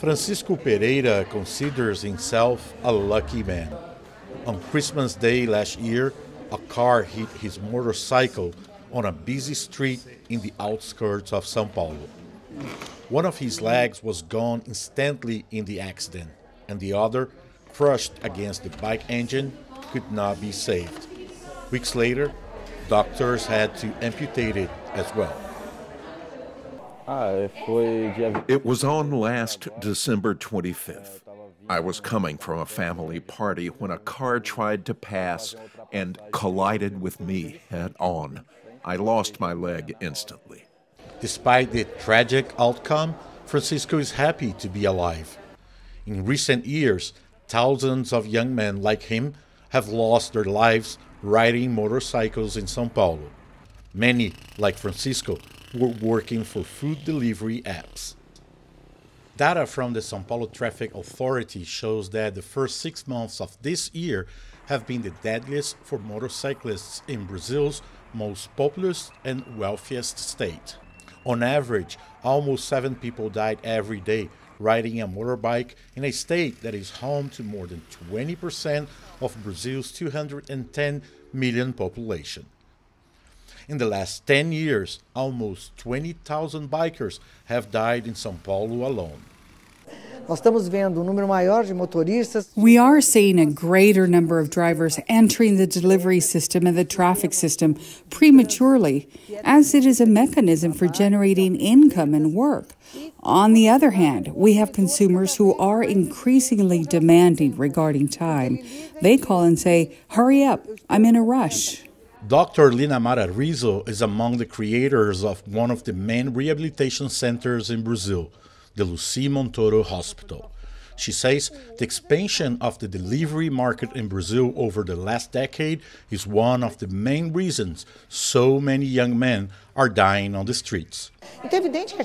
Francisco Pereira considers himself a lucky man. On Christmas Day last year, a car hit his motorcycle on a busy street in the outskirts of Sao Paulo. One of his legs was gone instantly in the accident, and the other, crushed against the bike engine, could not be saved. Weeks later, doctors had to amputate it as well. It was on last December 25th. I was coming from a family party when a car tried to pass and collided with me head-on. I lost my leg instantly. Despite the tragic outcome, Francisco is happy to be alive. In recent years, thousands of young men like him have lost their lives riding motorcycles in Sao Paulo. Many, like Francisco, were working for food delivery apps. Data from the Sao Paulo Traffic Authority shows that the first 6 months of this year have been the deadliest for motorcyclists in Brazil's most populous and wealthiest state. On average, almost 7 people died every day riding a motorbike in a state that is home to more than 20% of Brazil's 210 million population. In the last 10 years, almost 20,000 bikers have died in Sao Paulo alone. We are seeing a greater number of drivers entering the delivery system and the traffic system prematurely, as it is a mechanism for generating income and work. On the other hand, we have consumers who are increasingly demanding regarding time. They call and say, "Hurry up, I'm in a rush." Dr. Lina Mara Rizzo is among the creators of one of the main rehabilitation centers in Brazil, the Lucy Montoro Hospital. She says the expansion of the delivery market in Brazil over the last decade is one of the main reasons so many young men are dying on the streets.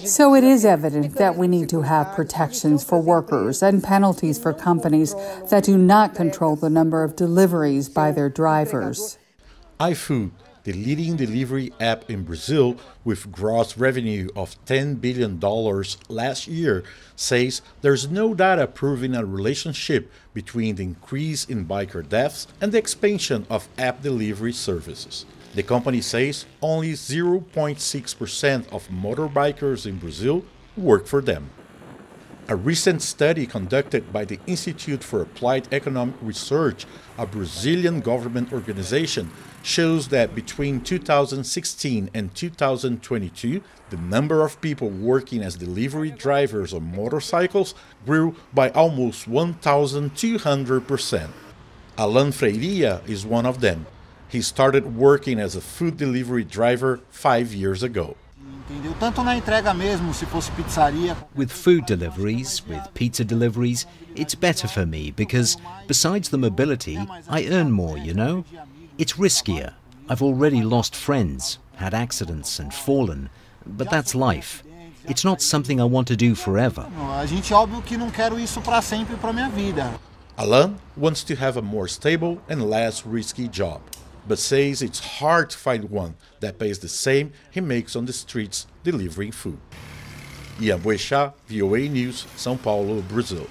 So it is evident that we need to have protections for workers and penalties for companies that do not control the number of deliveries by their drivers. iFood, the leading delivery app in Brazil with gross revenue of $10 billion last year, says there's no data proving a relationship between the increase in biker deaths and the expansion of app delivery services. The company says only 0.6% of motorbikers in Brazil work for them. A recent study conducted by the Institute for Applied Economic Research, a Brazilian government organization, shows that between 2016 and 2022, the number of people working as delivery drivers on motorcycles grew by almost 1,200%. Alan Freiria is one of them. He started working as a food delivery driver 5 years ago. With food deliveries, with pizza deliveries, it's better for me because besides the mobility, I earn more, you know? It's riskier. I've already lost friends, had accidents and fallen, but that's life. It's not something I want to do forever. Alan wants to have a more stable and less risky job, but says it's hard to find one that pays the same he makes on the streets delivering food. Ian Boechat, VOA News, São Paulo, Brazil.